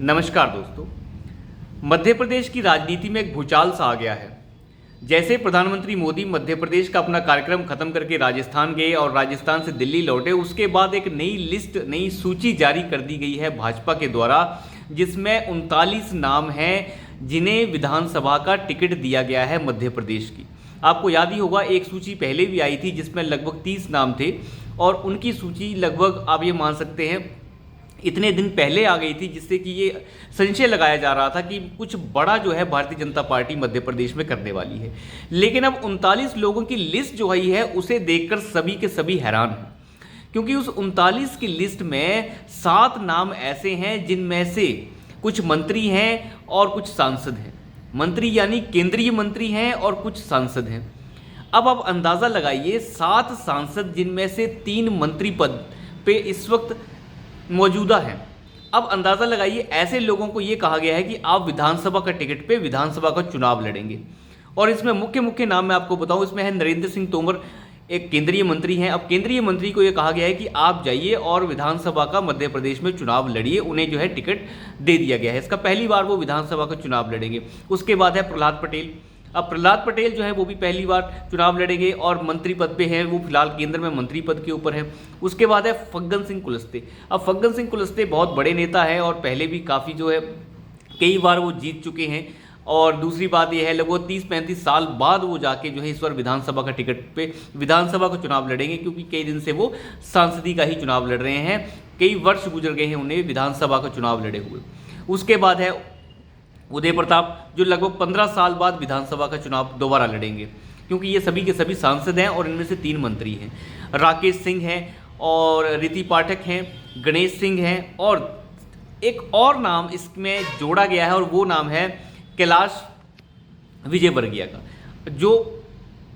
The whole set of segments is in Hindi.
नमस्कार दोस्तों। मध्य प्रदेश की राजनीति में एक भूचाल सा आ गया है। जैसे प्रधानमंत्री मोदी मध्य प्रदेश का अपना कार्यक्रम खत्म करके राजस्थान गए और राजस्थान से दिल्ली लौटे, उसके बाद एक नई लिस्ट, नई सूची जारी कर दी गई है भाजपा के द्वारा, जिसमें 39 नाम हैं जिन्हें विधानसभा का टिकट दिया गया है मध्य प्रदेश की। आपको याद ही होगा, एक सूची पहले भी आई थी जिसमें लगभग 30 नाम थे और उनकी सूची लगभग आप ये मान सकते हैं इतने दिन पहले आ गई थी, जिससे कि ये संशय लगाया जा रहा था कि कुछ बड़ा जो है भारतीय जनता पार्टी मध्य प्रदेश में करने वाली है। लेकिन अब 39 लोगों की लिस्ट जो आई है उसे देखकर सभी के सभी हैरान हैं, क्योंकि उस 39 की लिस्ट में 7 नाम ऐसे हैं जिनमें से कुछ मंत्री हैं और कुछ सांसद हैं। मंत्री यानी केंद्रीय मंत्री हैं और कुछ सांसद हैं। अब आप अंदाज़ा लगाइए, 7 सांसद जिनमें से 3 मंत्री पद पे इस वक्त मौजूदा हैं। अब अंदाज़ा लगाइए, ऐसे लोगों को ये कहा गया है कि आप विधानसभा का टिकट पे विधानसभा का चुनाव लड़ेंगे। और इसमें मुख्य मुख्य नाम मैं आपको बताऊं, इसमें है नरेंद्र सिंह तोमर, एक केंद्रीय मंत्री हैं। अब केंद्रीय मंत्री को ये कहा गया है कि आप जाइए और विधानसभा का मध्य प्रदेश में चुनाव लड़िए, उन्हें जो है टिकट दे दिया गया है। इसका पहली बार वो विधानसभा का चुनाव लड़ेंगे। उसके बाद है प्रहलाद पटेल। अब प्रहलाद पटेल जो है वो भी पहली बार चुनाव लड़ेंगे और मंत्री पद पे हैं, वो फिलहाल केंद्र में मंत्री पद के ऊपर है। उसके बाद है फग्गन सिंह कुलस्ते। अब फग्गन सिंह कुलस्ते बहुत बड़े नेता है और पहले भी काफ़ी जो है कई बार वो जीत चुके हैं। और दूसरी बात यह है, लगभग 30-35 साल बाद वो जाके जो है इस बार विधानसभा का टिकट पे विधानसभा का चुनाव लड़ेंगे, क्योंकि कई दिन से वो सांसदी का ही चुनाव लड़ रहे हैं। कई वर्ष गुजर गए हैं उन्हें विधानसभा का चुनाव लड़े हुए। उसके बाद है उदय प्रताप, जो लगभग 15 साल बाद विधानसभा का चुनाव दोबारा लड़ेंगे, क्योंकि ये सभी के सभी सांसद हैं और इनमें से 3 मंत्री हैं। राकेश सिंह हैं और रीति पाठक हैं, गणेश सिंह हैं और एक और नाम इसमें जोड़ा गया है और वो नाम है कैलाश विजयवर्गीय का, जो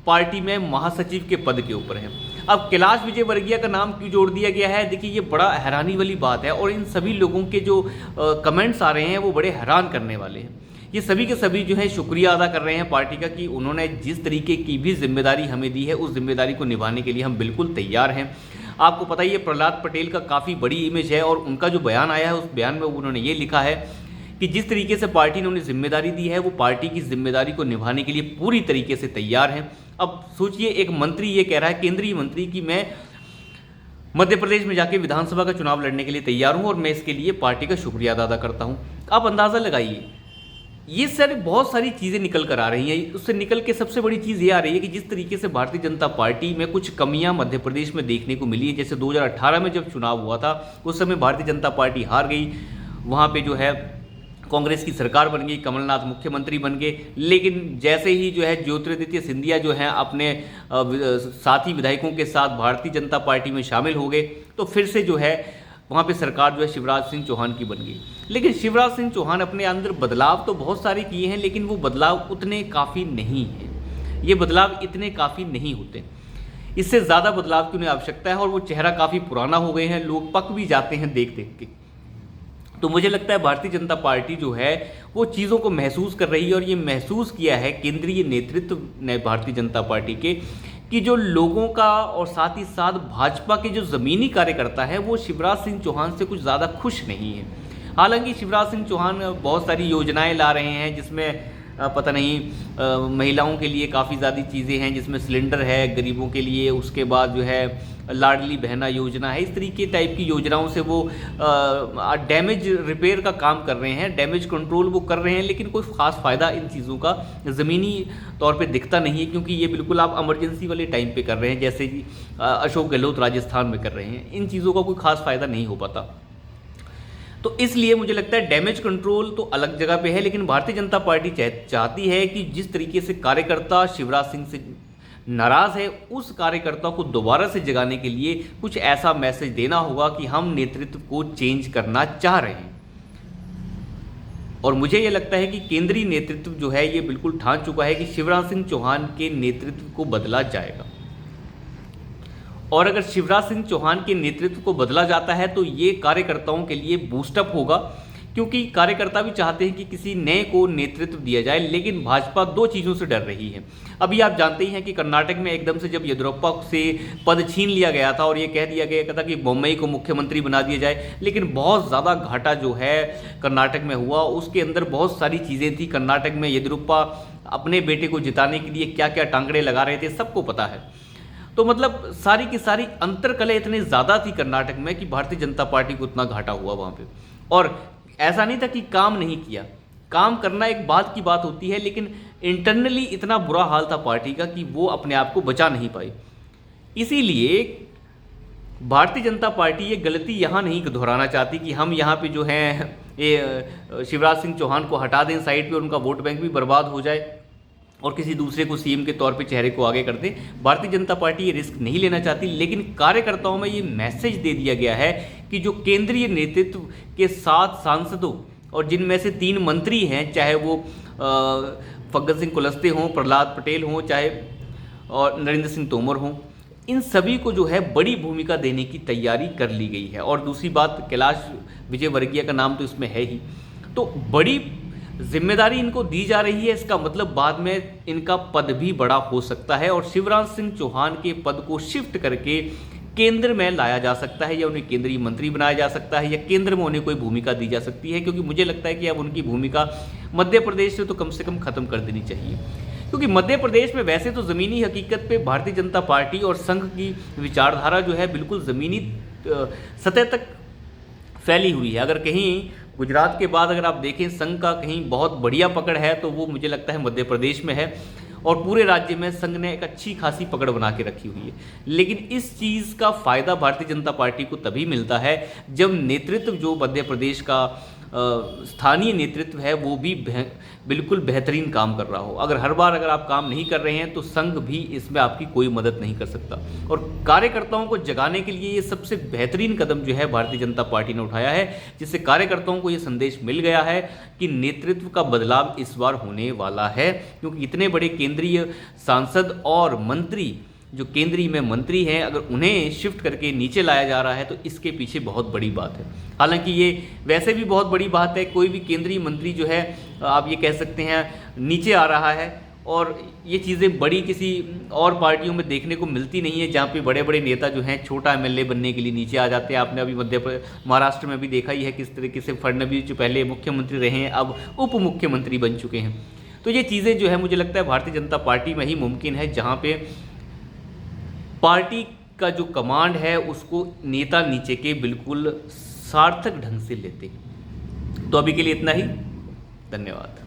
पार्टी में महासचिव के पद के ऊपर है। अब कैलाश विजयवर्गीय का नाम क्यों जोड़ दिया गया है, देखिए ये बड़ा हैरानी वाली बात है और इन सभी लोगों के जो कमेंट्स आ रहे हैं वो बड़े हैरान करने वाले हैं। ये सभी के सभी जो है शुक्रिया अदा कर रहे हैं पार्टी का कि उन्होंने जिस तरीके की भी जिम्मेदारी हमें दी है उस जिम्मेदारी को निभाने के लिए हम बिल्कुल तैयार हैं। आपको पता ही है, प्रहलाद पटेल का काफ़ी बड़ी इमेज है और उनका जो बयान आया है उस बयान में उन्होंने ये लिखा है कि जिस तरीके से पार्टी ने उन्हें जिम्मेदारी दी है वो पार्टी की जिम्मेदारी को निभाने के लिए पूरी तरीके से तैयार हैं। अब सोचिए, एक मंत्री ये कह रहा है, केंद्रीय मंत्री, कि मैं मध्य प्रदेश में जाके विधानसभा का चुनाव लड़ने के लिए तैयार हूं और मैं इसके लिए पार्टी का शुक्रिया अदा करता हूं। आप अंदाज़ा लगाइए, ये सर बहुत सारी चीज़ें निकल कर आ रही हैं। उससे निकल के सबसे बड़ी चीज़ ये आ रही है कि जिस तरीके से भारतीय जनता पार्टी में कुछ कमियां मध्य प्रदेश में देखने को मिली है। जैसे 2018 में जब चुनाव हुआ था उस समय भारतीय जनता पार्टी हार गई, वहाँ पर जो है कांग्रेस की सरकार बन गई, कमलनाथ मुख्यमंत्री बन गए। लेकिन जैसे ही जो है ज्योतिरादित्य सिंधिया जो हैं अपने साथी विधायकों के साथ भारतीय जनता पार्टी में शामिल हो गए, तो फिर से जो है वहाँ पे सरकार जो है शिवराज सिंह चौहान की बन गई। लेकिन शिवराज सिंह चौहान अपने अंदर बदलाव तो बहुत सारे किए हैं, लेकिन वो बदलाव उतने काफ़ी नहीं हैं। ये बदलाव इतने काफ़ी नहीं होते, इससे ज़्यादा बदलाव की उन्हें आवश्यकता है और वो चेहरा काफ़ी पुराना हो गए हैं, लोग पक भी जाते हैं देख देख के। तो मुझे लगता है भारतीय जनता पार्टी जो है वो चीज़ों को महसूस कर रही है और ये महसूस किया है केंद्रीय नेतृत्व ने भारतीय जनता पार्टी के, कि जो लोगों का और साथ ही साथ भाजपा के जो ज़मीनी कार्यकर्ता है वो शिवराज सिंह चौहान से कुछ ज़्यादा खुश नहीं है। हालांकि शिवराज सिंह चौहान बहुत सारी योजनाएं ला रहे हैं, जिसमें पता नहीं महिलाओं के लिए काफ़ी ज़्यादा चीज़ें हैं, जिसमें सिलेंडर है गरीबों के लिए, उसके बाद जो है लाडली बहना योजना है। इस तरीके टाइप की योजनाओं से वो डैमेज रिपेयर का काम कर रहे हैं, डैमेज कंट्रोल वो कर रहे हैं, लेकिन कोई ख़ास फ़ायदा इन चीज़ों का ज़मीनी तौर पे दिखता नहीं है, क्योंकि ये बिल्कुल आप इमरजेंसी वाले टाइम पे कर रहे हैं, जैसे कि अशोक गहलोत राजस्थान में कर रहे हैं। इन चीज़ों का कोई ख़ास फ़ायदा नहीं हो पाता। तो इसलिए मुझे लगता है डैमेज कंट्रोल तो अलग जगह पे है, लेकिन भारतीय जनता पार्टी चाहती है कि जिस तरीके से कार्यकर्ता शिवराज सिंह से नाराज़ है, उस कार्यकर्ता को दोबारा से जगाने के लिए कुछ ऐसा मैसेज देना होगा कि हम नेतृत्व को चेंज करना चाह रहे हैं। और मुझे ये लगता है कि केंद्रीय नेतृत्व जो है ये बिल्कुल ठान चुका है कि शिवराज सिंह चौहान के नेतृत्व को बदला जाएगा। और अगर शिवराज सिंह चौहान के नेतृत्व को बदला जाता है तो ये कार्यकर्ताओं के लिए बूस्टअप होगा, क्योंकि कार्यकर्ता भी चाहते हैं कि किसी नए को नेतृत्व दिया जाए, लेकिन भाजपा दो चीज़ों से डर रही है। अभी आप जानते ही हैं कि कर्नाटक में एकदम से जब येदियुरप्पा से पद छीन लिया गया था और ये कह दिया गया था कि बोम्मई को मुख्यमंत्री बना दिया जाए, लेकिन बहुत ज़्यादा घाटा जो है कर्नाटक में हुआ। उसके अंदर बहुत सारी चीज़ें थी कर्नाटक में। येदियुरप्पा अपने बेटे को जिताने के लिए क्या क्या टांगड़े लगा रहे थे, सबको पता है। तो मतलब सारी की सारी अंतर्कलह इतनी ज़्यादा थी कर्नाटक में कि भारतीय जनता पार्टी को इतना घाटा हुआ वहाँ पे। और ऐसा नहीं था कि काम नहीं किया, काम करना एक बात की बात होती है, लेकिन इंटरनली इतना बुरा हाल था पार्टी का कि वो अपने आप को बचा नहीं पाई। इसीलिए भारतीय जनता पार्टी ये गलती यहाँ नहीं दोहराना चाहती कि हम यहाँ पे जो हैं ये शिवराज सिंह चौहान को हटा दें साइड पे, उनका वोट बैंक भी बर्बाद हो जाए और किसी दूसरे को सीएम के तौर पे चेहरे को आगे कर दें। भारतीय जनता पार्टी ये रिस्क नहीं लेना चाहती, लेकिन कार्यकर्ताओं में ये मैसेज दे दिया गया है कि जो केंद्रीय नेतृत्व के 7 सांसदों और जिनमें से 3 मंत्री हैं, चाहे वो फग्गन सिंह कुलस्ते हों, प्रहलाद पटेल हों, चाहे और नरेंद्र सिंह तोमर हों, इन सभी को जो है बड़ी भूमिका देने की तैयारी कर ली गई है। और दूसरी बात, कैलाश विजयवर्गीय का नाम तो इसमें है ही, तो बड़ी जिम्मेदारी इनको दी जा रही है। इसका मतलब बाद में इनका पद भी बड़ा हो सकता है और शिवराज सिंह चौहान के पद को शिफ्ट करके केंद्र में लाया जा सकता है, या उन्हें केंद्रीय मंत्री बनाया जा सकता है, या केंद्र में उन्हें कोई भूमिका दी जा सकती है। क्योंकि मुझे लगता है कि अब उनकी भूमिका मध्य प्रदेश से तो कम खत्म कर देनी चाहिए, क्योंकि मध्य प्रदेश में वैसे तो ज़मीनी हकीकत पे भारतीय जनता पार्टी और संघ की विचारधारा जो है बिल्कुल ज़मीनी सतह तक फैली हुई है। अगर कहीं गुजरात के बाद अगर आप देखें संघ का कहीं बहुत बढ़िया पकड़ है तो वो मुझे लगता है मध्य प्रदेश में है, और पूरे राज्य में संघ ने एक अच्छी खासी पकड़ बना के रखी हुई है। लेकिन इस चीज़ का फ़ायदा भारतीय जनता पार्टी को तभी मिलता है जब नेतृत्व जो मध्य प्रदेश का स्थानीय नेतृत्व है वो भी बिल्कुल बेहतरीन काम कर रहा हो। अगर हर बार अगर आप काम नहीं कर रहे हैं तो संघ भी इसमें आपकी कोई मदद नहीं कर सकता। और कार्यकर्ताओं को जगाने के लिए ये सबसे बेहतरीन कदम जो है भारतीय जनता पार्टी ने उठाया है, जिससे कार्यकर्ताओं को ये संदेश मिल गया है कि नेतृत्व का बदलाव इस बार होने वाला है। क्योंकि इतने बड़े केंद्रीय सांसद और मंत्री जो केंद्रीय में मंत्री हैं, अगर उन्हें शिफ्ट करके नीचे लाया जा रहा है तो इसके पीछे बहुत बड़ी बात है। हालांकि ये वैसे भी बहुत बड़ी बात है, कोई भी केंद्रीय मंत्री जो है आप ये कह सकते हैं नीचे आ रहा है, और ये चीज़ें बड़ी किसी और पार्टियों में देखने को मिलती नहीं है, जहाँ पे बड़े बड़े नेता जो हैं छोटा एमएलए बनने के लिए नीचे आ जाते हैं। आपने अभी महाराष्ट्र में भी देखा ही है किस तरीके से फडणवीस जो पहले मुख्यमंत्री रहे हैं अब उप मुख्यमंत्री बन चुके हैं। तो ये चीज़ें जो है मुझे लगता है भारतीय जनता पार्टी में ही मुमकिन है, जहाँ पे पार्टी का जो कमांड है उसको नेता नीचे के बिल्कुल सार्थक ढंग से लेते हैं। तो अभी के लिए इतना ही, धन्यवाद।